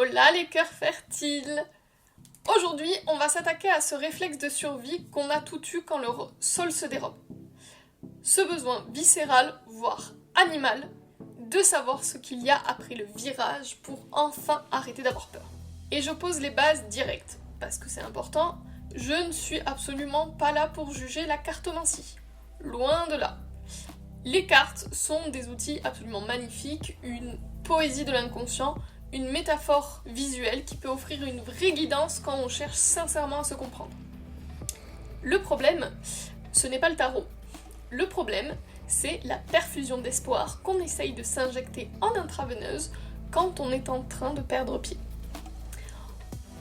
Hola les cœurs fertiles! Aujourd'hui, on va s'attaquer à ce réflexe de survie qu'on a tout eu quand le sol se dérobe. Ce besoin viscéral, voire animal, de savoir ce qu'il y a après le virage pour enfin arrêter d'avoir peur. Et je pose les bases directes, parce que c'est important, je ne suis absolument pas là pour juger la cartomancie. Loin de là. Les cartes sont des outils absolument magnifiques, une poésie de l'inconscient, une métaphore visuelle qui peut offrir une vraie guidance quand on cherche sincèrement à se comprendre. Le problème, ce n'est pas le tarot. Le problème, c'est la perfusion d'espoir qu'on essaye de s'injecter en intraveineuse quand on est en train de perdre pied.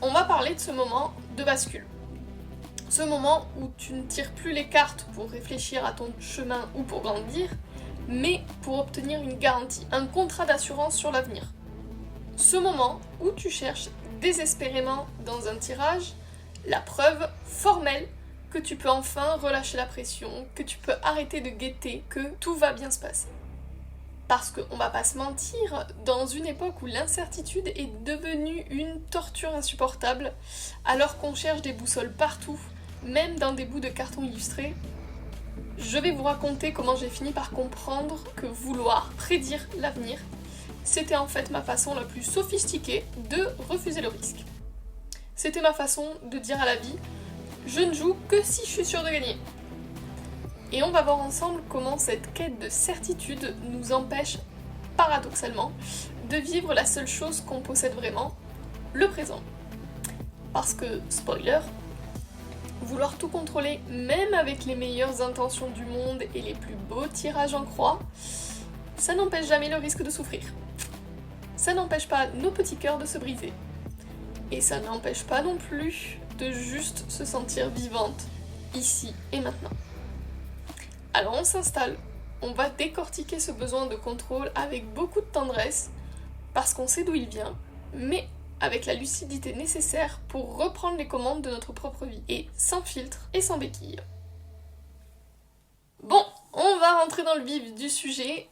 On va parler de ce moment de bascule. Ce moment où tu ne tires plus les cartes pour réfléchir à ton chemin ou pour grandir, mais pour obtenir une garantie, un contrat d'assurance sur l'avenir. Ce moment où tu cherches désespérément dans un tirage la preuve formelle que tu peux enfin relâcher la pression, que tu peux arrêter de guetter, que tout va bien se passer. Parce qu'on va pas se mentir, dans une époque où l'incertitude est devenue une torture insupportable, alors qu'on cherche des boussoles partout, même dans des bouts de carton illustrés, je vais vous raconter comment j'ai fini par comprendre que vouloir prédire l'avenir, c'était en fait ma façon la plus sophistiquée de refuser le risque. C'était ma façon de dire à la vie, je ne joue que si je suis sûre de gagner. Et on va voir ensemble comment cette quête de certitude nous empêche, paradoxalement, de vivre la seule chose qu'on possède vraiment, le présent. Parce que, spoiler, vouloir tout contrôler, même avec les meilleures intentions du monde et les plus beaux tirages en croix, ça n'empêche jamais le risque de souffrir. Ça n'empêche pas nos petits cœurs de se briser. Et ça n'empêche pas non plus de juste se sentir vivante, ici et maintenant. Alors on s'installe, on va décortiquer ce besoin de contrôle avec beaucoup de tendresse, parce qu'on sait d'où il vient, mais avec la lucidité nécessaire pour reprendre les commandes de notre propre vie, et sans filtre et sans béquille. Bon, on va rentrer dans le vif du sujet,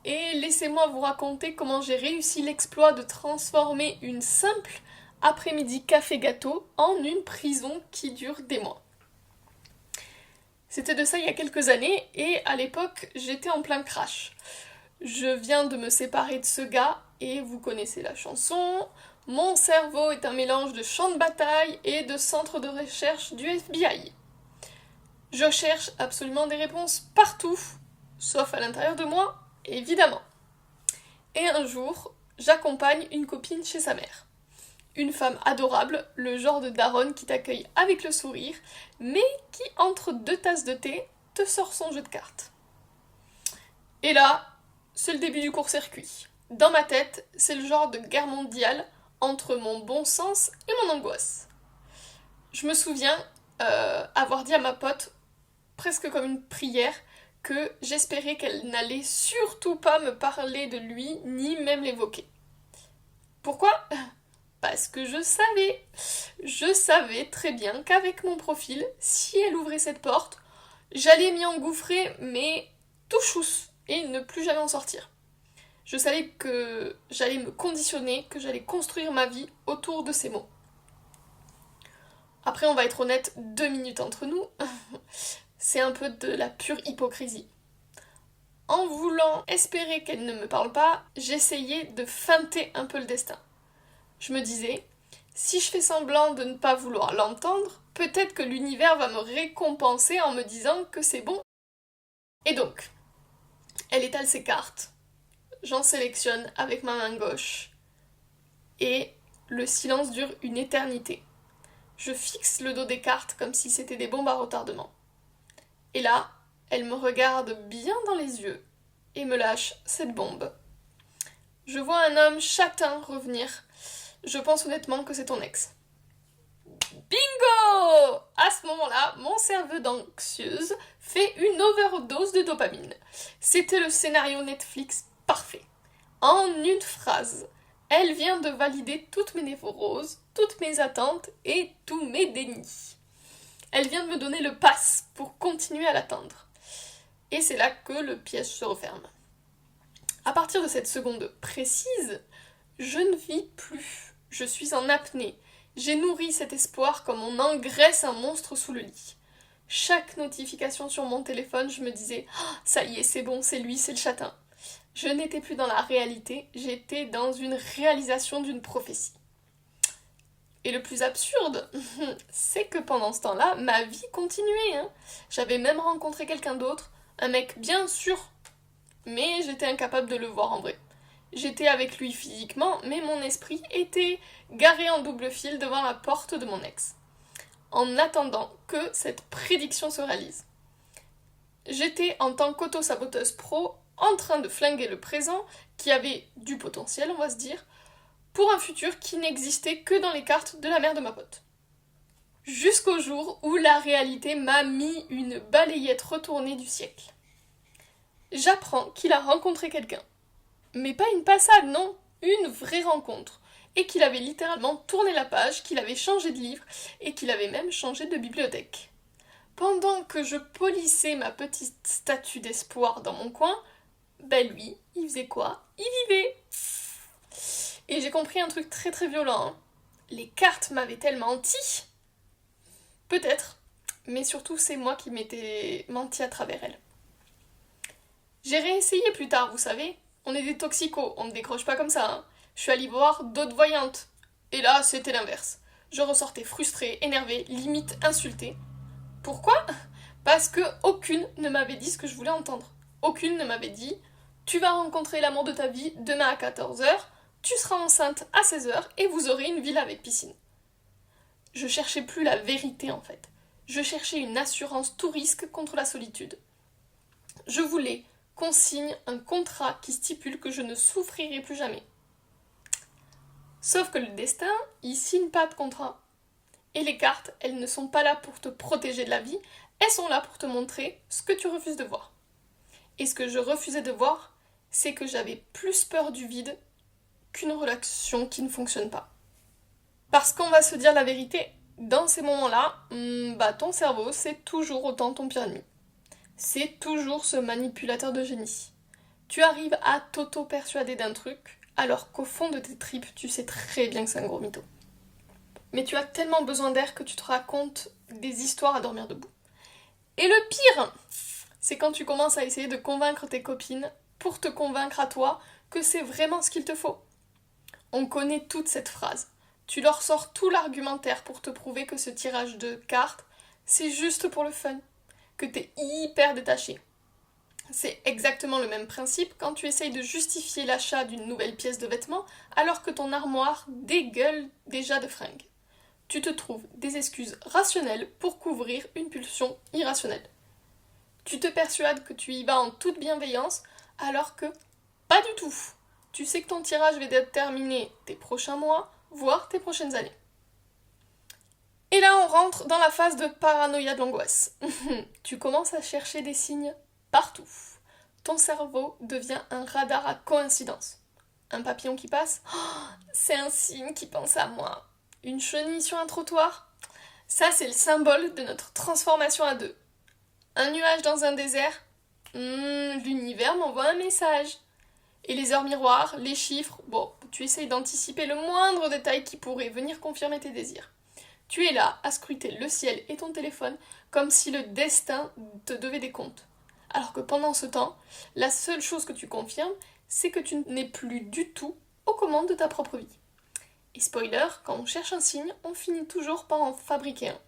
et laissez-moi vous raconter comment j'ai réussi l'exploit de transformer une simple après-midi café-gâteau en une prison qui dure des mois. C'était de ça il y a quelques années, et à l'époque, j'étais en plein crash. Je viens de me séparer de ce gars, et vous connaissez la chanson. Mon cerveau est un mélange de champ de bataille et de centre de recherche du FBI. Je cherche absolument des réponses partout, sauf à l'intérieur de moi, évidemment. Et un jour, j'accompagne une copine chez sa mère. Une femme adorable, le genre de daronne qui t'accueille avec le sourire, mais qui, entre deux tasses de thé, te sort son jeu de cartes. Et là, c'est le début du court-circuit. Dans ma tête, c'est le genre de guerre mondiale entre mon bon sens et mon angoisse. Je me souviens avoir dit à ma pote, presque comme une prière, que j'espérais qu'elle n'allait surtout pas me parler de lui, ni même l'évoquer. Pourquoi ? Parce que je savais très bien qu'avec mon profil, si elle ouvrait cette porte, j'allais m'y engouffrer, mais tout chousse, et ne plus jamais en sortir. Je savais que j'allais me conditionner, que j'allais construire ma vie autour de ces mots. Après, on va être honnête, 2 minutes entre nous, c'est un peu de la pure hypocrisie. En voulant espérer qu'elle ne me parle pas, j'essayais de feinter un peu le destin. Je me disais, si je fais semblant de ne pas vouloir l'entendre, peut-être que l'univers va me récompenser en me disant que c'est bon. Et donc, elle étale ses cartes, j'en sélectionne avec ma main gauche, et le silence dure une éternité. Je fixe le dos des cartes comme si c'était des bombes à retardement. Et là, elle me regarde bien dans les yeux et me lâche cette bombe. Je vois un homme châtain revenir. Je pense honnêtement que c'est ton ex. Bingo! À ce moment-là, mon cerveau d'anxieuse fait une overdose de dopamine. C'était le scénario Netflix parfait. En une phrase, elle vient de valider toutes mes névroses, toutes mes attentes et tous mes dénis. Elle vient de me donner le pass pour continuer à l'attendre. Et c'est là que le piège se referme. À partir de cette seconde précise, je ne vis plus. Je suis en apnée. J'ai nourri cet espoir comme on engraisse un monstre sous le lit. Chaque notification sur mon téléphone, je me disais « Ça y est, c'est bon, c'est lui, c'est le châtain ». Je n'étais plus dans la réalité, j'étais dans une réalisation d'une prophétie. Et le plus absurde, c'est que pendant ce temps-là, ma vie continuait. J'avais même rencontré quelqu'un d'autre, un mec bien sûr, mais j'étais incapable de le voir en vrai. J'étais avec lui physiquement, mais mon esprit était garé en double fil devant la porte de mon ex, en attendant que cette prédiction se réalise. J'étais, en tant qu'auto-saboteuse pro, en train de flinguer le présent, qui avait du potentiel, on va se dire, pour un futur qui n'existait que dans les cartes de la mère de ma pote. Jusqu'au jour où la réalité m'a mis une balayette retournée du siècle. J'apprends qu'il a rencontré quelqu'un. Mais pas une passade, non, une vraie rencontre. Et qu'il avait littéralement tourné la page, qu'il avait changé de livre, et qu'il avait même changé de bibliothèque. Pendant que je polissais ma petite statue d'espoir dans mon coin, ben lui, il faisait quoi? Il vivait. Et j'ai compris un truc très très violent. Les cartes m'avaient-elles menti? Peut-être, mais surtout c'est moi qui m'étais menti à travers elles. J'ai réessayé plus tard, vous savez. On est des toxicos, on ne décroche pas comme ça. Je suis allée voir d'autres voyantes. Et là, c'était l'inverse. Je ressortais frustrée, énervée, limite insultée. Pourquoi? Parce que aucune ne m'avait dit ce que je voulais entendre. Aucune ne m'avait dit « Tu vas rencontrer l'amour de ta vie demain à 14h, tu seras enceinte à 16h et vous aurez une villa avec piscine. » Je cherchais plus la vérité en fait. Je cherchais une assurance tout risque contre la solitude. Je voulais qu'on signe un contrat qui stipule que je ne souffrirai plus jamais. Sauf que le destin, il signe pas de contrat. Et les cartes, elles ne sont pas là pour te protéger de la vie, elles sont là pour te montrer ce que tu refuses de voir. Et ce que je refusais de voir, c'est que j'avais plus peur du vide qu'une relation qui ne fonctionne pas. Parce qu'on va se dire la vérité, dans ces moments-là, ton cerveau, c'est toujours autant ton pire ennemi. C'est toujours ce manipulateur de génie. Tu arrives à t'auto-persuader d'un truc, alors qu'au fond de tes tripes, tu sais très bien que c'est un gros mytho. Mais tu as tellement besoin d'air que tu te racontes des histoires à dormir debout. Et le pire, c'est quand tu commences à essayer de convaincre tes copines pour te convaincre à toi que c'est vraiment ce qu'il te faut. On connaît toute cette phrase. Tu leur sors tout l'argumentaire pour te prouver que ce tirage de cartes, c'est juste pour le fun, que t'es hyper détaché. C'est exactement le même principe quand tu essayes de justifier l'achat d'une nouvelle pièce de vêtement alors que ton armoire dégueule déjà de fringues. Tu te trouves des excuses rationnelles pour couvrir une pulsion irrationnelle. Tu te persuades que tu y vas en toute bienveillance alors que pas du tout. Tu sais que ton tirage va déterminer tes prochains mois, voire tes prochaines années. Et là, on rentre dans la phase de paranoïa de l'angoisse. Tu commences à chercher des signes partout. Ton cerveau devient un radar à coïncidence. Un papillon qui passe, c'est un signe qui pense à moi. Une chenille sur un trottoir, ça c'est le symbole de notre transformation à deux. Un nuage dans un désert, l'univers m'envoie un message. Et les heures miroirs, les chiffres, tu essayes d'anticiper le moindre détail qui pourrait venir confirmer tes désirs. Tu es là à scruter le ciel et ton téléphone comme si le destin te devait des comptes. Alors que pendant ce temps, la seule chose que tu confirmes, c'est que tu n'es plus du tout aux commandes de ta propre vie. Et spoiler, quand on cherche un signe, on finit toujours par en fabriquer un.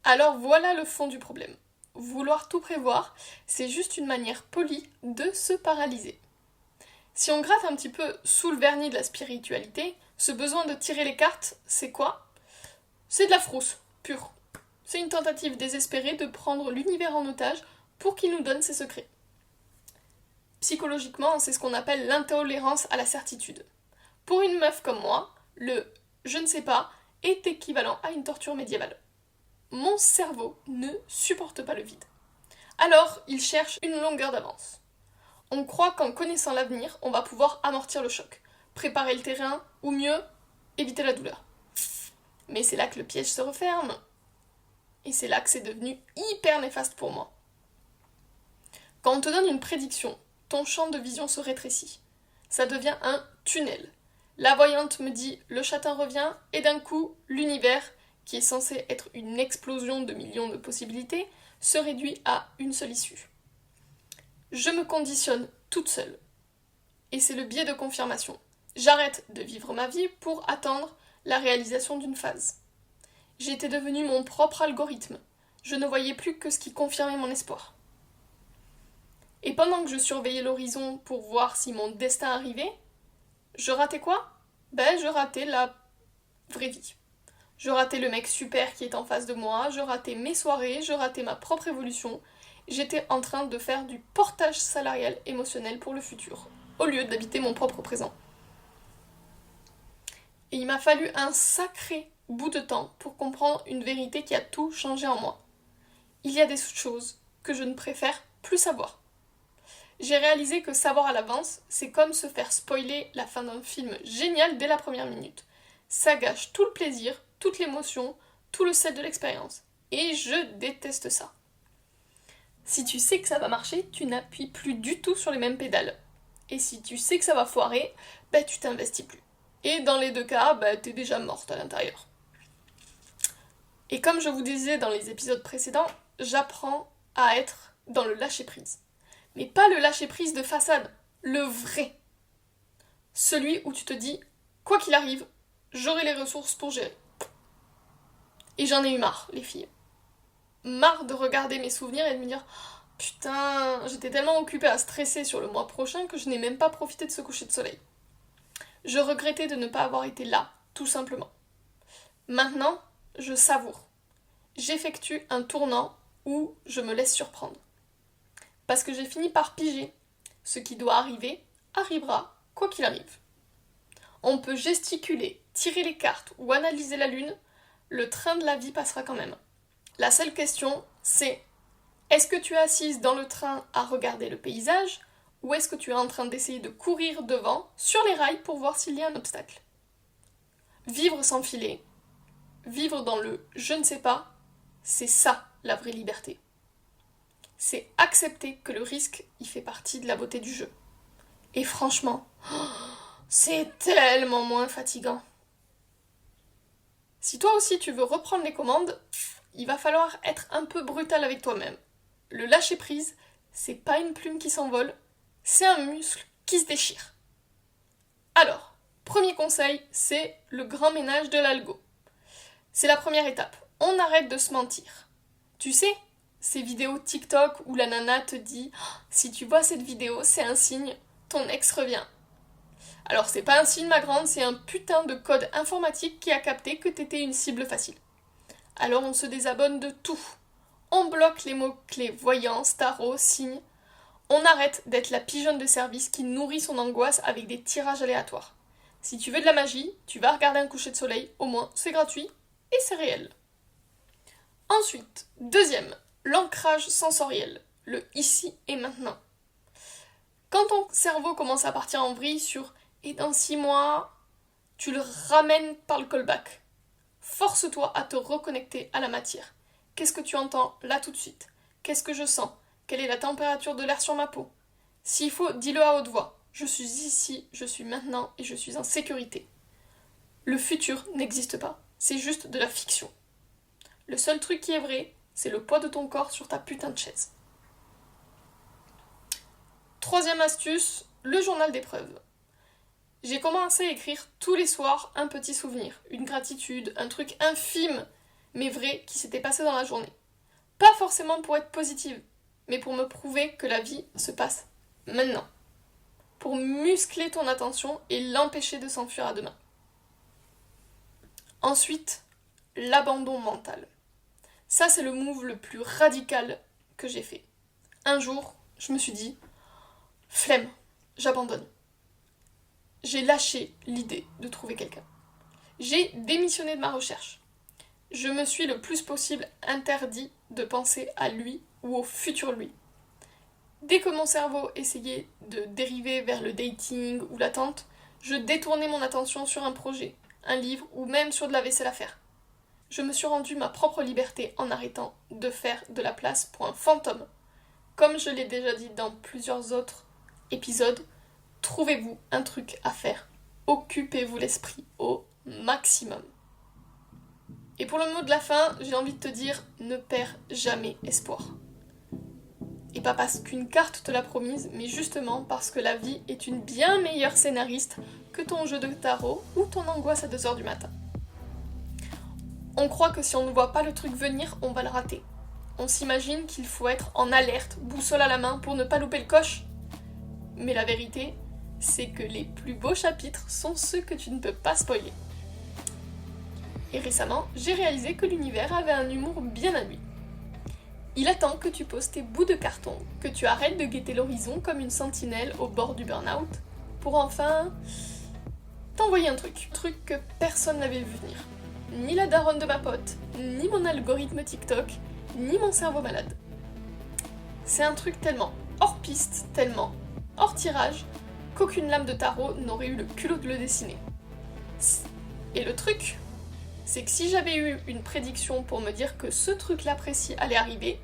Alors voilà le fond du problème. Vouloir tout prévoir, c'est juste une manière polie de se paralyser. Si on gratte un petit peu sous le vernis de la spiritualité, ce besoin de tirer les cartes, c'est quoi? C'est de la frousse, pure. C'est une tentative désespérée de prendre l'univers en otage pour qu'il nous donne ses secrets. Psychologiquement, c'est ce qu'on appelle l'intolérance à la certitude. Pour une meuf comme moi, le « je ne sais pas » est équivalent à une torture médiévale. Mon cerveau ne supporte pas le vide. Alors, il cherche une longueur d'avance. On croit qu'en connaissant l'avenir, on va pouvoir amortir le choc, préparer le terrain, ou mieux, éviter la douleur. Mais c'est là que le piège se referme. Et c'est là que c'est devenu hyper néfaste pour moi. Quand on te donne une prédiction, ton champ de vision se rétrécit. Ça devient un tunnel. La voyante me dit « le châtain revient » et d'un coup, l'univers, qui est censé être une explosion de millions de possibilités, se réduit à une seule issue. Je me conditionne toute seule. Et c'est le biais de confirmation. J'arrête de vivre ma vie pour attendre la réalisation d'une phase. J'étais devenue mon propre algorithme. Je ne voyais plus que ce qui confirmait mon espoir. Et pendant que je surveillais l'horizon pour voir si mon destin arrivait, je ratais quoi ? Je ratais la vraie vie. Je ratais le mec super qui est en face de moi, je ratais mes soirées, je ratais ma propre évolution. J'étais en train de faire du portage salarial émotionnel pour le futur, au lieu d'habiter mon propre présent. Et il m'a fallu un sacré bout de temps pour comprendre une vérité qui a tout changé en moi. Il y a des choses que je ne préfère plus savoir. J'ai réalisé que savoir à l'avance, c'est comme se faire spoiler la fin d'un film génial dès la première minute. Ça gâche tout le plaisir, toute l'émotion, tout le sel de l'expérience. Et je déteste ça. Si tu sais que ça va marcher, tu n'appuies plus du tout sur les mêmes pédales. Et si tu sais que ça va foirer, tu t'investis plus. Et dans les deux cas, t'es déjà morte à l'intérieur. Et comme je vous disais dans les épisodes précédents, j'apprends à être dans le lâcher-prise. Mais pas le lâcher-prise de façade, le vrai. Celui où tu te dis, quoi qu'il arrive, j'aurai les ressources pour gérer. Et j'en ai eu marre, les filles. Marre de regarder mes souvenirs et de me dire « Putain, j'étais tellement occupée à stresser sur le mois prochain que je n'ai même pas profité de ce coucher de soleil. » Je regrettais de ne pas avoir été là, tout simplement. Maintenant, je savoure. J'effectue un tournant où je me laisse surprendre. Parce que j'ai fini par piger. Ce qui doit arriver, arrivera, quoi qu'il arrive. On peut gesticuler, tirer les cartes ou analyser la lune, le train de la vie passera quand même. La seule question, c'est est-ce que tu es assise dans le train à regarder le paysage ou est-ce que tu es en train d'essayer de courir devant, sur les rails, pour voir s'il y a un obstacle ? Vivre sans filet, vivre dans le je ne sais pas, c'est ça la vraie liberté. C'est accepter que le risque, il fait partie de la beauté du jeu. Et franchement, c'est tellement moins fatigant. Si toi aussi tu veux reprendre les commandes, il va falloir être un peu brutal avec toi-même. Le lâcher-prise, c'est pas une plume qui s'envole, c'est un muscle qui se déchire. Alors, premier conseil, c'est le grand ménage de l'algo. C'est la première étape. On arrête de se mentir. Tu sais, ces vidéos TikTok où la nana te dit « Si tu vois cette vidéo, c'est un signe, ton ex revient. » Alors c'est pas un signe ma grande, c'est un putain de code informatique qui a capté que t'étais une cible facile. Alors on se désabonne de tout. On bloque les mots-clés voyance, tarot, signe. On arrête d'être la pigeonne de service qui nourrit son angoisse avec des tirages aléatoires. Si tu veux de la magie, tu vas regarder un coucher de soleil, au moins c'est gratuit et c'est réel. Ensuite, deuxième, l'ancrage sensoriel, le ici et maintenant. Quand ton cerveau commence à partir en vrille sur « et dans 6 mois », tu le ramènes par le callback. Force-toi à te reconnecter à la matière. Qu'est-ce que tu entends là tout de suite ? Qu'est-ce que je sens ? Quelle est la température de l'air sur ma peau ? S'il faut, dis-le à haute voix. Je suis ici, je suis maintenant et je suis en sécurité. Le futur n'existe pas, c'est juste de la fiction. Le seul truc qui est vrai, c'est le poids de ton corps sur ta putain de chaise. Troisième astuce, le journal d'épreuves. J'ai commencé à écrire tous les soirs un petit souvenir, une gratitude, un truc infime, mais vrai, qui s'était passé dans la journée. Pas forcément pour être positive, mais pour me prouver que la vie se passe maintenant. Pour muscler ton attention et l'empêcher de s'enfuir à demain. Ensuite, l'abandon mental. Ça, c'est le move le plus radical que j'ai fait. Un jour, je me suis dit, flemme, j'abandonne. J'ai lâché l'idée de trouver quelqu'un. J'ai démissionné de ma recherche. Je me suis le plus possible interdit de penser à lui ou au futur lui. Dès que mon cerveau essayait de dériver vers le dating ou l'attente, je détournais mon attention sur un projet, un livre ou même sur de la vaisselle à faire. Je me suis rendu ma propre liberté en arrêtant de faire de la place pour un fantôme. Comme je l'ai déjà dit dans plusieurs autres épisodes, trouvez-vous un truc à faire Occupez-vous l'esprit au maximum. Et pour le mot de la fin, j'ai envie de te dire, ne perds jamais espoir. Et pas parce qu'une carte te l'a promise, mais justement parce que la vie est une bien meilleure scénariste que ton jeu de tarot ou ton angoisse à 2h du matin. On croit que si on ne voit pas le truc venir, on va le rater. On s'imagine qu'il faut être en alerte, boussole à la main pour ne pas louper le coche. Mais la vérité, c'est que les plus beaux chapitres sont ceux que tu ne peux pas spoiler. Et récemment, j'ai réalisé que l'univers avait un humour bien à lui. Il attend que tu poses tes bouts de carton, que tu arrêtes de guetter l'horizon comme une sentinelle au bord du burn-out, pour enfin t'envoyer un truc que personne n'avait vu venir. Ni la daronne de ma pote, ni mon algorithme TikTok, ni mon cerveau malade. C'est un truc tellement hors piste, tellement hors tirage, qu'aucune lame de tarot n'aurait eu le culot de le dessiner. Et le truc, c'est que si j'avais eu une prédiction pour me dire que ce truc-là précis allait arriver,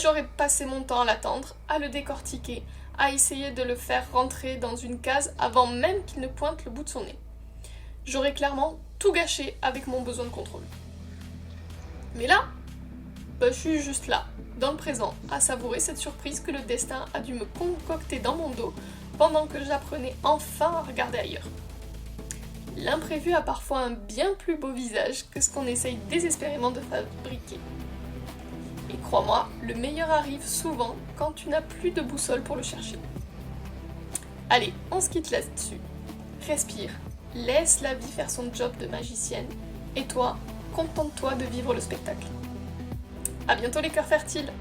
j'aurais passé mon temps à l'attendre, à le décortiquer, à essayer de le faire rentrer dans une case avant même qu'il ne pointe le bout de son nez. J'aurais clairement tout gâché avec mon besoin de contrôle. Mais là, je suis juste là, dans le présent, à savourer cette surprise que le destin a dû me concocter dans mon dos pendant que j'apprenais enfin à regarder ailleurs. L'imprévu a parfois un bien plus beau visage que ce qu'on essaye désespérément de fabriquer. Et crois-moi, le meilleur arrive souvent quand tu n'as plus de boussole pour le chercher. Allez, on se quitte là-dessus. Respire, laisse la vie faire son job de magicienne, et toi, contente-toi de vivre le spectacle. À bientôt les cœurs fertiles!